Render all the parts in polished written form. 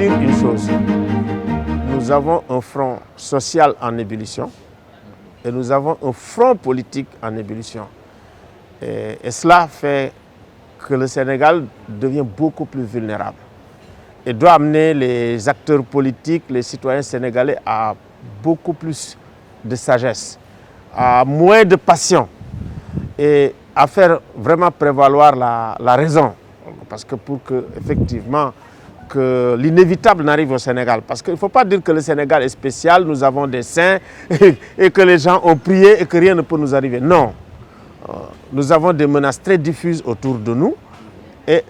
dire une chose. Nous avons un front social en ébullition et nous avons un front politique en ébullition. Et cela fait que le Sénégal devient beaucoup plus vulnérable et doit amener les acteurs politiques, les citoyens sénégalais à beaucoup plus de sagesse, à moins de passion et à faire vraiment prévaloir la raison. Parce que pour que, effectivement, que l'inévitable n'arrive au Sénégal. Parce qu'il ne faut pas dire que le Sénégal est spécial, nous avons des saints et que les gens ont prié et que rien ne peut nous arriver. Non. Nous avons des menaces très diffuses autour de nous et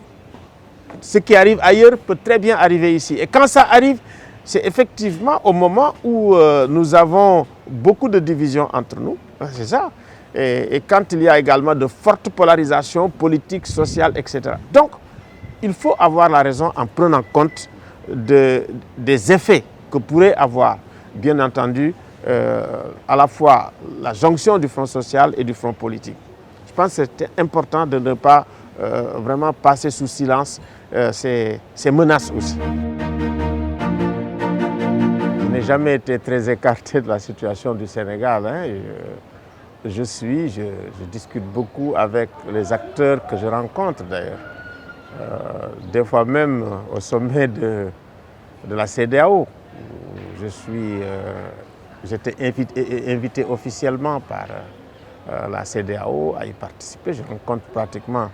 ce qui arrive ailleurs peut très bien arriver ici. Et quand ça arrive, c'est effectivement au moment où nous avons beaucoup de divisions entre nous. C'est ça. Et quand il y a également de fortes polarisations politiques, sociales, etc. Donc, il faut avoir la raison en prenant compte des effets que pourrait avoir, bien entendu, à la fois la jonction du front social et du front politique. Je pense que c'est important de ne pas vraiment passer sous silence ces menaces aussi. Je n'ai jamais été très écarté de la situation du Sénégal. Je discute beaucoup avec les acteurs que je rencontre d'ailleurs. Des fois même au sommet de la CEDEAO. J'étais invité officiellement par la CEDEAO à y participer. Je rencontre pratiquement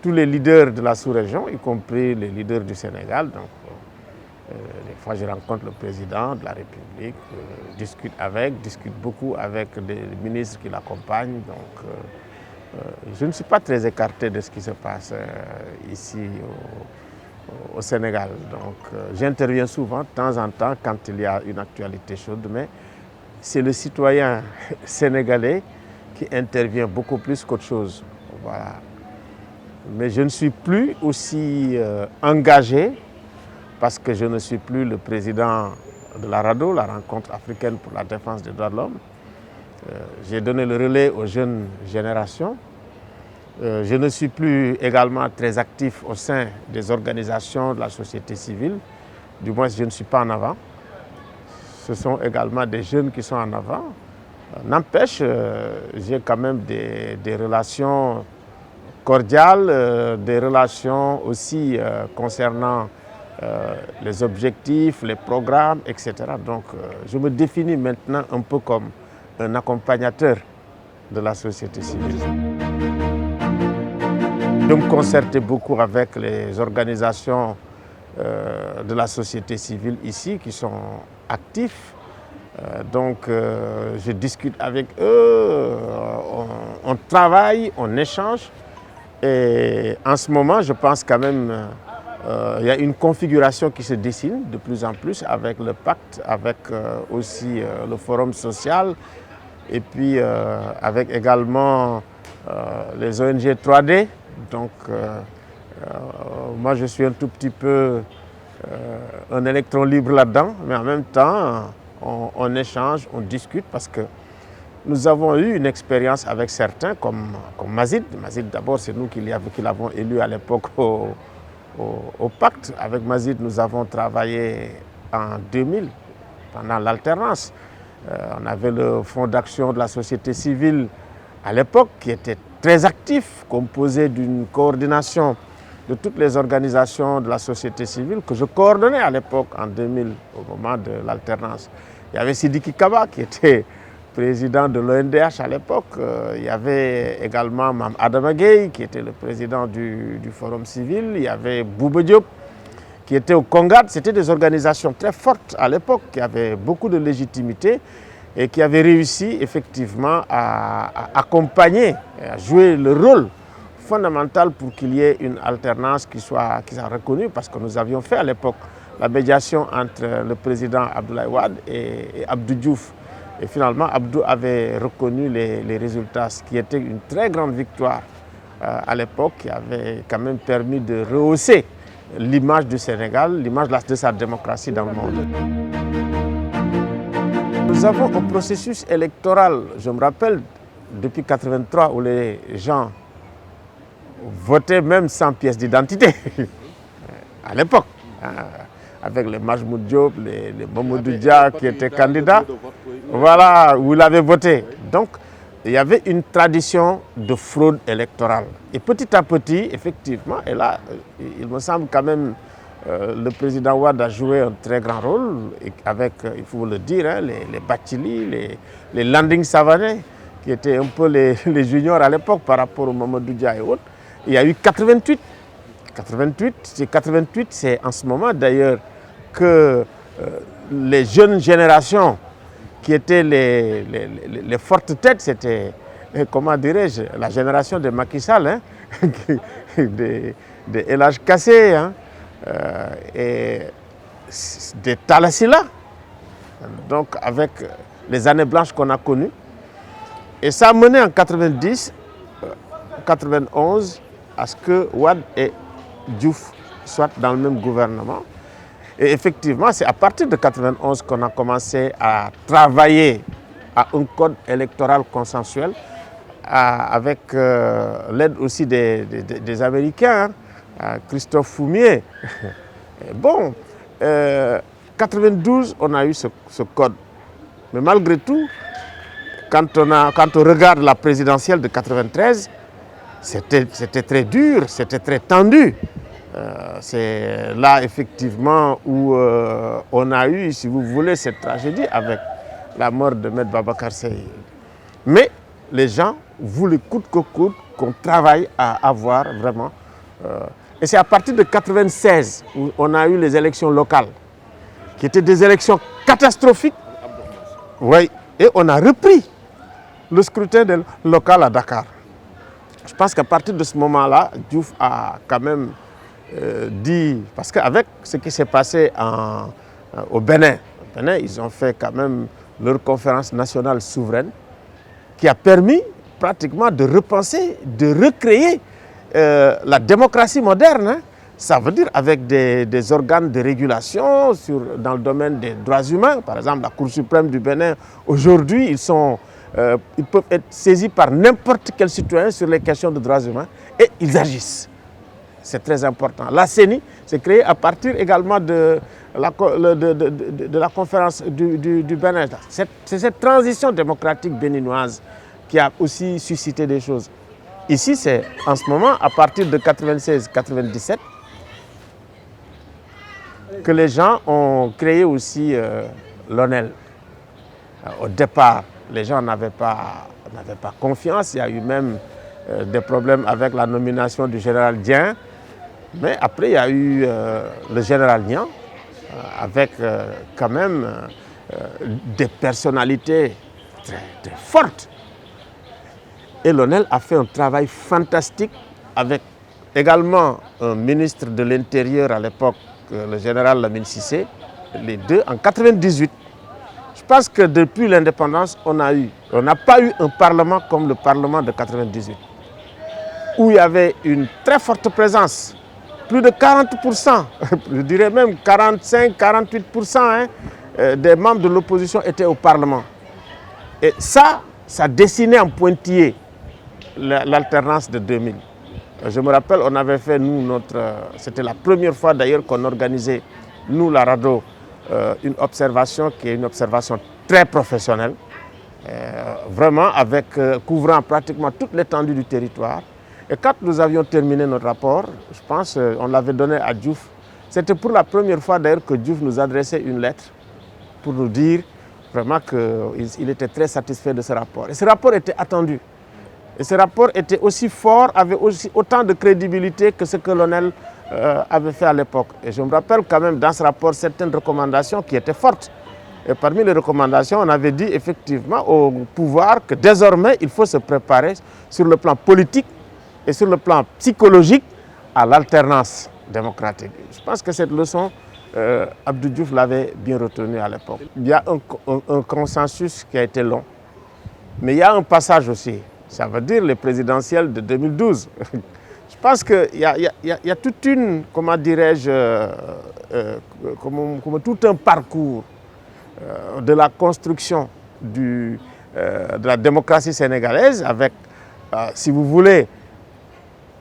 tous les leaders de la sous-région, y compris les leaders du Sénégal. Donc, des fois, je rencontre le président de la République, discute beaucoup avec les ministres qui l'accompagnent. Donc, je ne suis pas très écarté de ce qui se passe ici au Sénégal. Donc, j'interviens souvent, de temps en temps, quand il y a une actualité chaude, mais c'est le citoyen sénégalais qui intervient beaucoup plus qu'autre chose. Voilà. Mais je ne suis plus aussi engagé parce que je ne suis plus le président de la RADDHO, la Rencontre africaine pour la défense des droits de l'homme. J'ai donné le relais aux jeunes générations. Je ne suis plus également très actif au sein des organisations de la société civile. Du moins, je ne suis pas en avant. Ce sont également des jeunes qui sont en avant. N'empêche, j'ai quand même des relations cordiales, des relations aussi concernant les objectifs, les programmes, etc. Donc, je me définis maintenant un peu comme un accompagnateur de la société civile. Je me concertais beaucoup avec les organisations de la société civile ici qui sont actifs. Donc, je discute avec eux, on travaille, on échange. Et en ce moment, je pense quand même il y a une configuration qui se dessine de plus en plus avec le pacte, avec aussi le forum social et puis avec également les ONG 3D. Donc moi je suis un tout petit peu un électron libre là-dedans, mais en même temps on échange, on discute parce que nous avons eu une expérience avec certains comme Mazid. Mazid d'abord c'est nous qui l'avons élu à l'époque au pacte. Avec Mazid, nous avons travaillé en 2000, pendant l'alternance. On avait le fonds d'action de la société civile à l'époque qui était très actif, composé d'une coordination de toutes les organisations de la société civile que je coordonnais à l'époque en 2000, au moment de l'alternance. Il y avait Sidiki Kaba qui était président de l'ONDH à l'époque. Il y avait également Mme Adama Gueye qui était le président du Forum civil. Il y avait Bouba Diop qui était au Congad. C'était des organisations très fortes à l'époque qui avaient beaucoup de légitimité et qui avaient réussi effectivement à accompagner, à jouer le rôle fondamental pour qu'il y ait une alternance qui soit reconnue parce que nous avions fait à l'époque la médiation entre le président Abdoulaye Wade et Abdou Diouf. Et finalement, Abdou avait reconnu les résultats, ce qui était une très grande victoire à l'époque, qui avait quand même permis de rehausser l'image du Sénégal, l'image de sa démocratie dans le monde. Nous avons un processus électoral, je me rappelle, depuis 1983, où les gens votaient même sans pièce d'identité, à l'époque. avec les Majmoud Diop, les Mamadou Dia qui étaient candidats. Voilà, où il avait voté. Donc, il y avait une tradition de fraude électorale. Et petit à petit, effectivement, et là, il me semble quand même le président Wade a joué un très grand rôle avec, il faut le dire, hein, les Bathily, les Landing Savané, qui étaient un peu les juniors à l'époque par rapport au Mamadou Dia et autres. Il y a eu 88. 88, c'est en ce moment d'ailleurs que les jeunes générations qui étaient les fortes têtes, c'était, comment dirais-je, la génération de Macky Sall, hein, de El Hadj Kassé, hein, et de Talla Sylla, donc avec les années blanches qu'on a connues. Et ça a mené en 90, 91, à ce que Wade et Diouf soient dans le même gouvernement. Et effectivement, c'est à partir de 91 qu'on a commencé à travailler à un code électoral consensuel avec l'aide aussi des Américains, hein, Christophe Foumier. Bon, 92, on a eu ce code. Mais malgré tout, quand on regarde la présidentielle de 93, c'était très dur, c'était très tendu. C'est là effectivement où on a eu, si vous voulez, cette tragédie avec la mort de Maître Babacar Seye. Mais les gens voulaient coûte que coûte qu'on travaille à avoir vraiment. Et c'est à partir de 96 où on a eu les élections locales, qui étaient des élections catastrophiques. Oui, et on a repris le scrutin local à Dakar. Je pense qu'à partir de ce moment-là, Diouf a quand même dit, parce qu'avec ce qui s'est passé au Bénin, ils ont fait quand même leur conférence nationale souveraine, qui a permis pratiquement de repenser, de recréer la démocratie moderne. Hein. Ça veut dire avec des organes de régulation dans le domaine des droits humains. Par exemple, la Cour suprême du Bénin, aujourd'hui, ils peuvent être saisis par n'importe quel citoyen sur les questions de droits humains et ils agissent. C'est très important. La CENI s'est créée à partir également de la conférence du Bénin. C'est cette transition démocratique béninoise qui a aussi suscité des choses. Ici, c'est en ce moment, à partir de 96-97, que les gens ont créé aussi l'ONEL. Au départ, les gens n'avaient pas confiance. Il y a eu même des problèmes avec la nomination du général Dieng. Mais après, il y a eu le général Niang, avec quand même des personnalités très, très fortes. Et l'ONEL a fait un travail fantastique avec également un ministre de l'Intérieur à l'époque, le général Lamine Cissé, les deux en 98. Je pense que depuis l'indépendance, on n'a pas eu un parlement comme le parlement de 98, où il y avait une très forte présence. Plus de 40%, je dirais même 45-48% hein, des membres de l'opposition étaient au Parlement. Et ça dessinait en pointillé l'alternance de 2000. Je me rappelle, on avait fait, c'était la première fois d'ailleurs qu'on organisait, nous, la RADDHO, une observation qui est une observation très professionnelle, vraiment couvrant pratiquement toute l'étendue du territoire. Et quand nous avions terminé notre rapport, je pense qu'on l'avait donné à Diouf. C'était pour la première fois d'ailleurs que Diouf nous adressait une lettre pour nous dire vraiment qu'il était très satisfait de ce rapport. Et ce rapport était attendu. Et ce rapport était aussi fort, avait aussi autant de crédibilité que ce que l'ONEL avait fait à l'époque. Et je me rappelle quand même dans ce rapport certaines recommandations qui étaient fortes. Et parmi les recommandations, on avait dit effectivement au pouvoir que désormais il faut se préparer sur le plan politique et sur le plan psychologique à l'alternance démocratique. Je pense que cette leçon, Abdou Diouf l'avait bien retenue à l'époque. Il y a un consensus qui a été long, mais il y a un passage aussi, ça veut dire les présidentielles de 2012. Je pense qu'il y a toute une, comment dirais-je, comme tout un parcours de la construction de la démocratie sénégalaise avec, si vous voulez,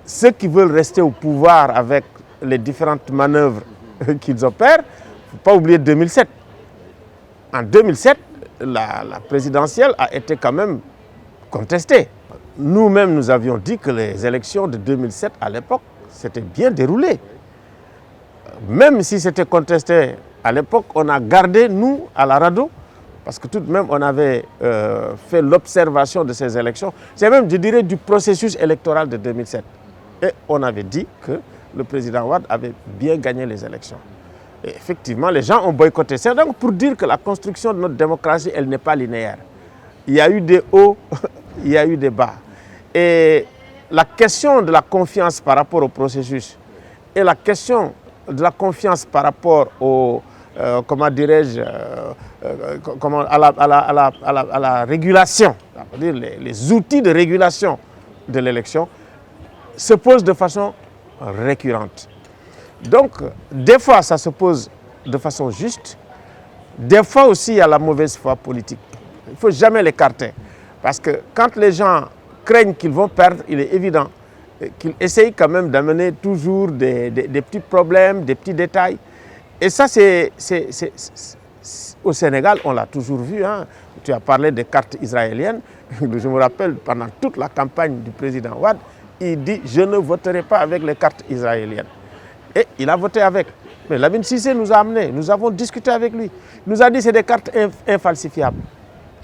ceux qui veulent rester au pouvoir avec les différentes manœuvres qu'ils opèrent, faut pas oublier 2007. En 2007, la présidentielle a été quand même contestée. Nous-mêmes, nous avions dit que les élections de 2007, à l'époque, s'étaient bien déroulées. Même si c'était contesté à l'époque, on a gardé, nous, à la RADDHO, parce que tout de même, on avait fait l'observation de ces élections. C'est même, je dirais, du processus électoral de 2007. Et on avait dit que le président Wade avait bien gagné les élections. Et effectivement, les gens ont boycotté. C'est donc pour dire que la construction de notre démocratie, elle n'est pas linéaire. Il y a eu des hauts, il y a eu des bas. Et la question de la confiance par rapport au processus et la question de la confiance par rapport au, comment dirais-je, à la régulation, c'est-à-dire les outils de régulation de l'élection, se pose de façon récurrente. Donc, des fois, ça se pose de façon juste. Des fois aussi, il y a la mauvaise foi politique. Il ne faut jamais l'écarter. Parce que quand les gens craignent qu'ils vont perdre, il est évident qu'ils essayent quand même d'amener toujours des petits problèmes, des petits détails. Et ça, au Sénégal, on l'a toujours vu. Hein. Tu as parlé des cartes israéliennes. Je me rappelle, pendant toute la campagne du président Wade, il dit « Je ne voterai pas avec les cartes israéliennes ». Et il a voté avec. Mais Lamine Cissé nous a amenés, nous avons discuté avec lui. Il nous a dit que c'est des cartes infalsifiables.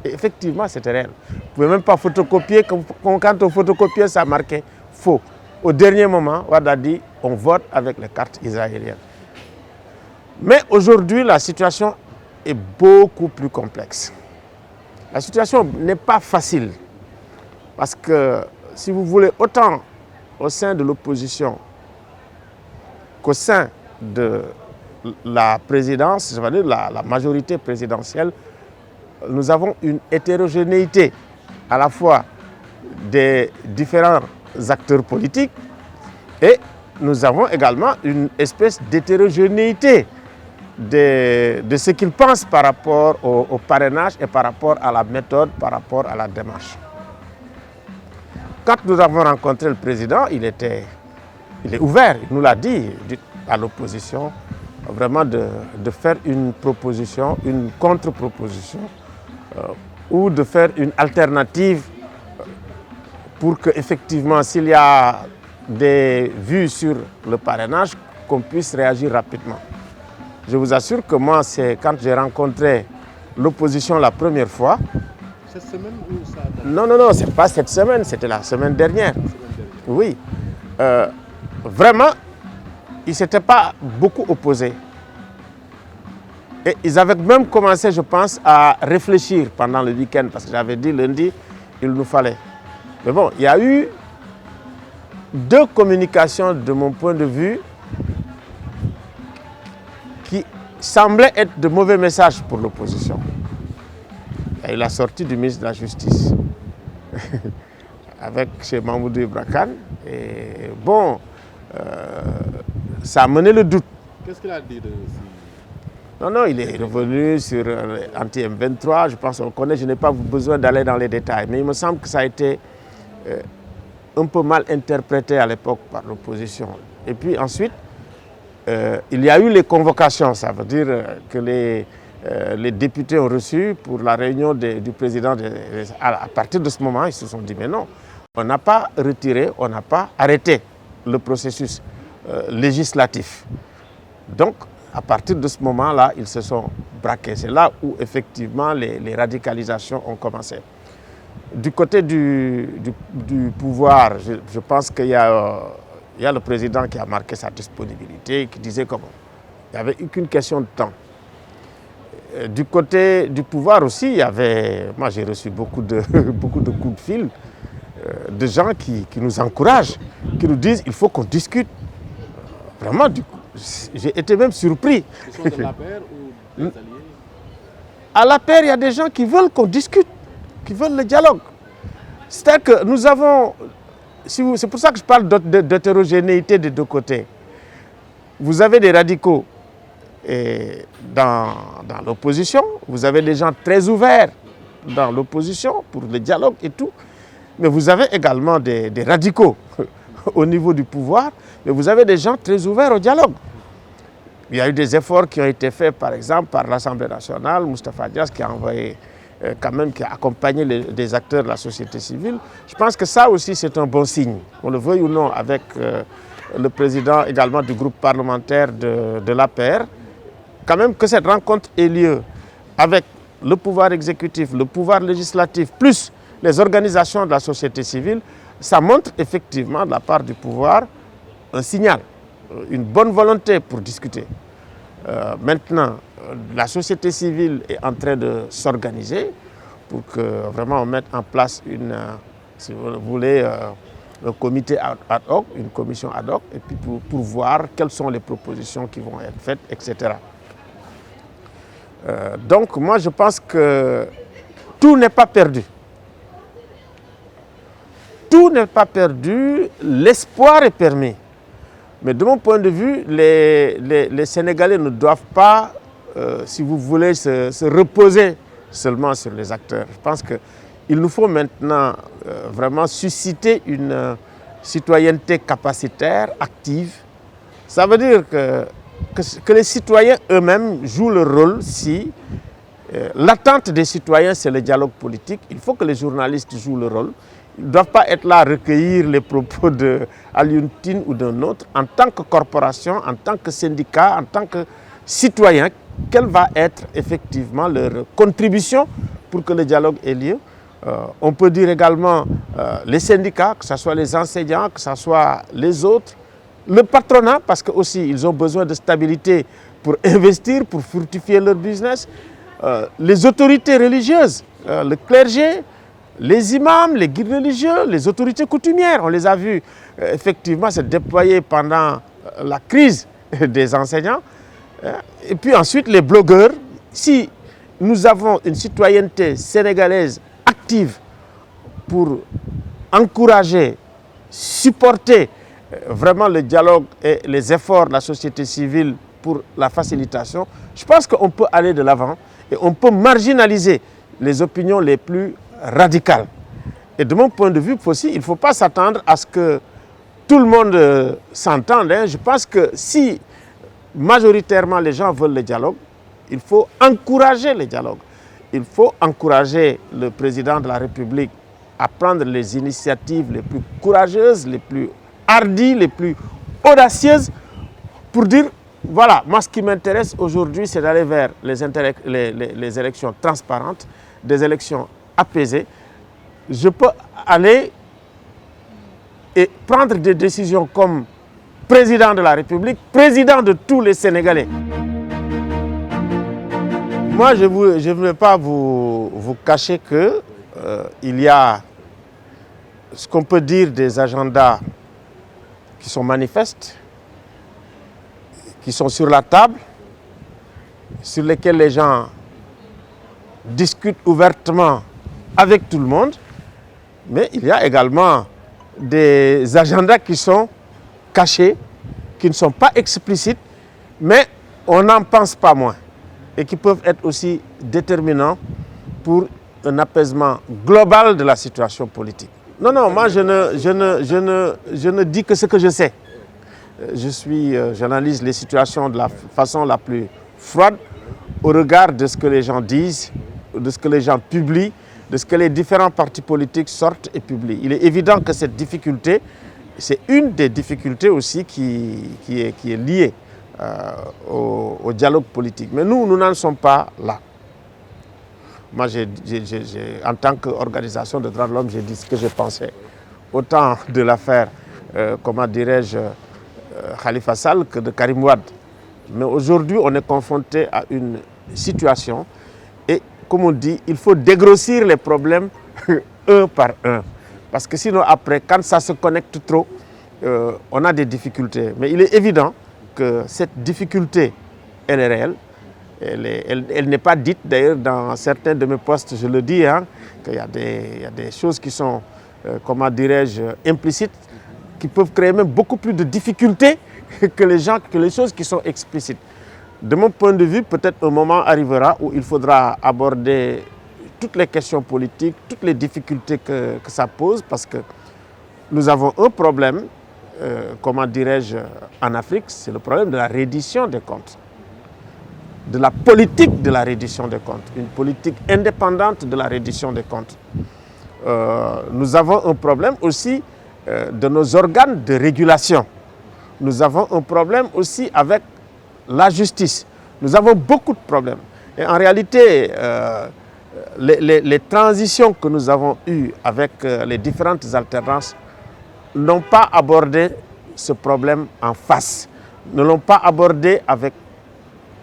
Et effectivement, c'était réel. Vous ne pouvez même pas photocopier. Quand on photocopiait, ça marquait faux. Au dernier moment, Wade a dit on vote avec les cartes israéliennes. Mais aujourd'hui, la situation est beaucoup plus complexe. La situation n'est pas facile. Parce que, si vous voulez, autant au sein de l'opposition qu'au sein de la présidence, je veux dire la majorité présidentielle, nous avons une hétérogénéité à la fois des différents acteurs politiques et nous avons également une espèce d'hétérogénéité de ce qu'ils pensent par rapport au parrainage et par rapport à la méthode, par rapport à la démarche. Quand nous avons rencontré le président, il est ouvert, il nous l'a dit à l'opposition, vraiment de faire une proposition, une contre-proposition, ou de faire une alternative pour qu'effectivement, s'il y a des vues sur le parrainage, qu'on puisse réagir rapidement. Je vous assure que moi, c'est quand j'ai rencontré l'opposition la première fois. Cette semaine ou ça? Non, ce n'est pas cette semaine, c'était la semaine dernière. Oui. Vraiment, ils ne s'étaient pas beaucoup opposés. Et ils avaient même commencé, je pense, à réfléchir pendant le week-end, parce que j'avais dit lundi, il nous fallait. Mais bon, il y a eu deux communications, de mon point de vue, qui semblaient être de mauvais messages pour l'opposition. Il y a eu la sortie du ministre de la Justice, avec chez Mamoudou Ibra Kane. Et bon, ça a mené le doute. Qu'est-ce qu'il a dit de Non, il est revenu sur anti-M23, je pense qu'on connaît, je n'ai pas besoin d'aller dans les détails. Mais il me semble que ça a été un peu mal interprété à l'époque par l'opposition. Et puis ensuite, il y a eu les convocations, ça veut dire que les députés ont reçu pour la réunion du président. À partir de ce moment, ils se sont dit, mais non, on n'a pas retiré, on n'a pas arrêté le processus législatif. Donc, à partir de ce moment-là, ils se sont braqués. C'est là où, effectivement, les radicalisations ont commencé. Du côté du pouvoir, je pense qu'il y a le président qui a marqué sa disponibilité, qui disait qu'il n'y avait qu'une question de temps. Du côté du pouvoir aussi, il y avait... Moi, j'ai reçu beaucoup de coups de fil de gens qui nous encouragent, qui nous disent qu'il faut qu'on discute. Vraiment, du coup, j'ai été même surpris. Ils sont de la paire ou des alliés? À la paire, il y a des gens qui veulent qu'on discute, qui veulent le dialogue. C'est-à-dire que nous avons... C'est pour ça que je parle d'hétérogénéité des deux côtés. Vous avez des radicaux dans l'opposition, vous avez des gens très ouverts dans l'opposition pour le dialogue et tout, mais vous avez également des radicaux au niveau du pouvoir, mais vous avez des gens très ouverts au dialogue. Il y a eu des efforts qui ont été faits, par exemple, par l'Assemblée nationale, Moustapha Dias qui a envoyé qui a accompagné des acteurs de la société civile. Je pense que ça aussi, c'est un bon signe, on le veuille ou non, avec le président également du groupe parlementaire de l'APR. Quand même que cette rencontre ait lieu avec le pouvoir exécutif, le pouvoir législatif, plus les organisations de la société civile, ça montre effectivement de la part du pouvoir un signal, une bonne volonté pour discuter. Maintenant, la société civile est en train de s'organiser pour que vraiment on mette en place si vous voulez, un comité ad hoc, une commission ad hoc, et puis pour voir quelles sont les propositions qui vont être faites, etc. Donc moi je pense que tout n'est pas perdu. Tout n'est pas perdu, l'espoir est permis. Mais de mon point de vue, les Sénégalais ne doivent pas, si vous voulez, se reposer seulement sur les acteurs. Je pense qu'il nous faut maintenant vraiment susciter une citoyenneté capacitaire, active. Ça veut dire que les citoyens eux-mêmes jouent le rôle si l'attente des citoyens, c'est le dialogue politique. Il faut que les journalistes jouent le rôle. Ils ne doivent pas être là à recueillir les propos d'Alioune Tine ou d'un autre. En tant que corporation, en tant que syndicat, en tant que citoyen, quelle va être effectivement leur contribution pour que le dialogue ait lieu? On peut dire également les syndicats, que ce soit les enseignants, que ce soit les autres, le patronat, parce que aussi ils ont besoin de stabilité pour investir, pour fructifier leur business, les autorités religieuses, le clergé, les imams, les guides religieux, les autorités coutumières, on les a vus effectivement se déployer pendant la crise des enseignants. Et puis ensuite les blogueurs. Si nous avons une citoyenneté sénégalaise active pour encourager, supporter vraiment le dialogue et les efforts de la société civile pour la facilitation, je pense qu'on peut aller de l'avant et on peut marginaliser les opinions les plus radicales. Et de mon point de vue aussi, il ne faut pas s'attendre à ce que tout le monde s'entende. Je pense que si majoritairement les gens veulent le dialogue, il faut encourager le dialogue. Il faut encourager le président de la République à prendre les initiatives les plus courageuses, les plus hardies, les plus audacieuses pour dire, voilà, moi ce qui m'intéresse aujourd'hui, c'est d'aller vers les élections transparentes, des élections apaisées. Je peux aller et prendre des décisions comme président de la République, président de tous les Sénégalais. Moi, je ne veux pas vous cacher qu'il y a ce qu'on peut dire des agendas qui sont manifestes, qui sont sur la table, sur lesquels les gens discutent ouvertement avec tout le monde, mais il y a également des agendas qui sont cachés, qui ne sont pas explicites, mais on n'en pense pas moins et qui peuvent être aussi déterminants pour un apaisement global de la situation politique. Non, non, moi je ne dis que ce que je sais. J'analyse les situations de la façon la plus froide au regard de ce que les gens disent, de ce que les gens publient, de ce que les différents partis politiques sortent et publient. Il est évident que cette difficulté, c'est une des difficultés aussi qui est liée au dialogue politique. Mais nous n'en sommes pas là. Moi, en tant qu'organisation de droits de l'homme, j'ai dit ce que je pensais. Autant de l'affaire, comment dirais-je, Khalifa Sall que de Karim Wade. Mais aujourd'hui, on est confronté à une situation et, comme on dit, il faut dégrossir les problèmes un par un. Parce que sinon, après, quand ça se connecte trop, on a des difficultés. Mais il est évident que cette difficulté, elle est réelle. Elle n'est pas dite, d'ailleurs, dans certains de mes postes, je le dis, hein, qu'il y a des choses qui sont, comment dirais-je, implicites, qui peuvent créer même beaucoup plus de difficultés que les choses qui sont explicites. De mon point de vue, peut-être un moment arrivera où il faudra aborder toutes les questions politiques, toutes les difficultés que ça pose, parce que nous avons un problème comment dirais-je, en Afrique, c'est le problème de la reddition des comptes, de la politique de la reddition des comptes, une politique indépendante de la reddition des comptes. Nous avons un problème aussi de nos organes de régulation. Nous avons un problème aussi avec la justice. Nous avons beaucoup de problèmes. Et en réalité, les transitions que nous avons eues avec les différentes alternances n'ont pas abordé ce problème en face, ne l'ont pas abordé avec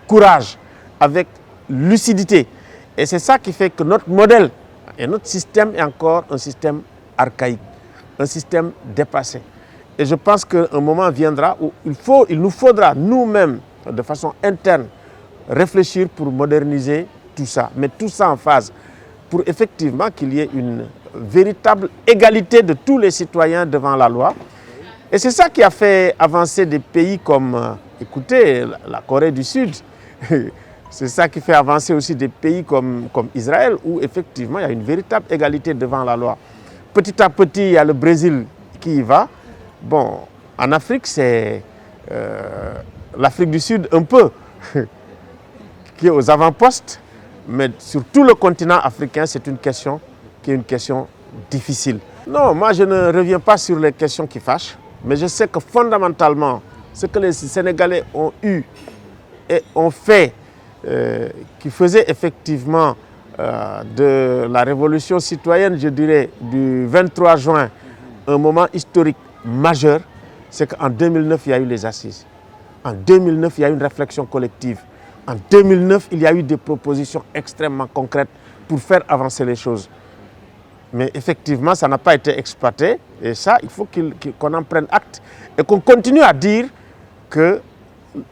courage, avec lucidité. Et c'est ça qui fait que notre modèle et notre système est encore un système archaïque, un système dépassé. Et je pense qu'un moment viendra où il nous faudra nous-mêmes, de façon interne, réfléchir pour moderniser tout ça, mettre tout ça en phase, pour effectivement qu'il y ait une véritable égalité de tous les citoyens devant la loi. Et c'est ça qui a fait avancer des pays comme, écoutez, la Corée du Sud. C'est ça qui fait avancer aussi des pays comme Israël, où effectivement il y a une véritable égalité devant la loi. Petit à petit, il y a le Brésil qui y va. Bon, en Afrique, c'est l'Afrique du Sud un peu, qui est aux avant-postes, mais sur tout le continent africain, c'est une question qui est une question difficile. Non, moi je ne reviens pas sur les questions qui fâchent, mais je sais que fondamentalement, ce que les Sénégalais ont eu et ont fait, qui faisait effectivement de la révolution citoyenne, je dirais, du 23 juin, un moment historique majeur, c'est qu'en 2009, il y a eu les assises. En 2009, il y a eu une réflexion collective. En 2009, il y a eu des propositions extrêmement concrètes pour faire avancer les choses. Mais effectivement, ça n'a pas été exploité. Et ça, il faut qu'on en prenne acte et qu'on continue à dire que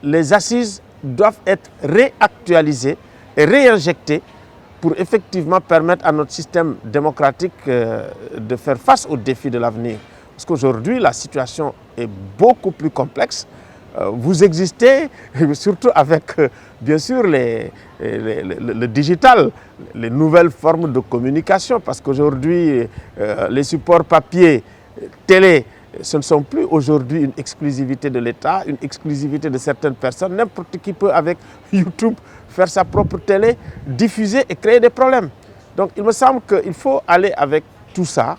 les assises doivent être réactualisées et réinjectées pour effectivement permettre à notre système démocratique de faire face aux défis de l'avenir. Parce qu'aujourd'hui, la situation est beaucoup plus complexe. Vous existez, surtout avec, bien sûr, le digital, les nouvelles formes de communication, parce qu'aujourd'hui, les supports papier, télé, ce ne sont plus aujourd'hui une exclusivité de l'État, une exclusivité de certaines personnes. N'importe qui peut, avec YouTube, faire sa propre télé, diffuser et créer des problèmes. Donc, il me semble qu'il faut aller avec tout ça,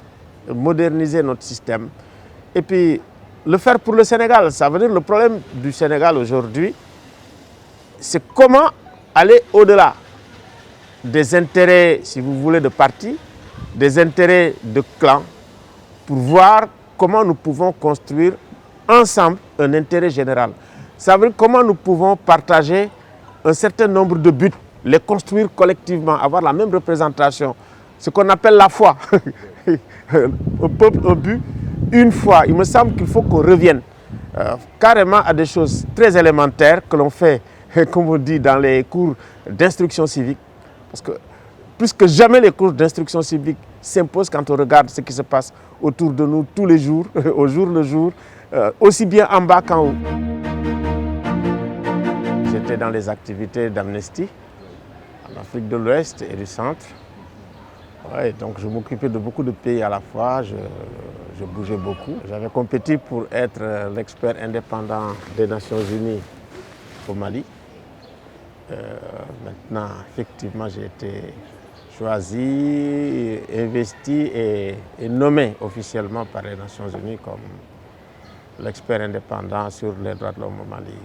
moderniser notre système, et puis le faire pour le Sénégal. Ça veut dire le problème du Sénégal aujourd'hui, c'est comment aller au-delà des intérêts, si vous voulez, de partis, des intérêts de clans, pour voir comment nous pouvons construire ensemble un intérêt général. Ça veut dire comment nous pouvons partager un certain nombre de buts, les construire collectivement, avoir la même représentation, ce qu'on appelle la foi. Un peuple, un but, une foi. Il me semble qu'il faut qu'on revienne carrément à des choses très élémentaires que l'on fait, comme on dit, dans les cours d'instruction civique. Parce que plus que jamais, les cours d'instruction civique s'imposent quand on regarde ce qui se passe autour de nous tous les jours, au jour le jour, aussi bien en bas qu'en haut. J'étais dans les activités d'Amnesty, en Afrique de l'Ouest et du Centre. Ouais, donc je m'occupais de beaucoup de pays à la fois, je bougeais beaucoup. J'avais compétit pour être l'expert indépendant des Nations Unies au Mali. Maintenant, effectivement, j'ai été choisi, investi et nommé officiellement par les Nations Unies comme l'expert indépendant sur les droits de l'homme au Mali.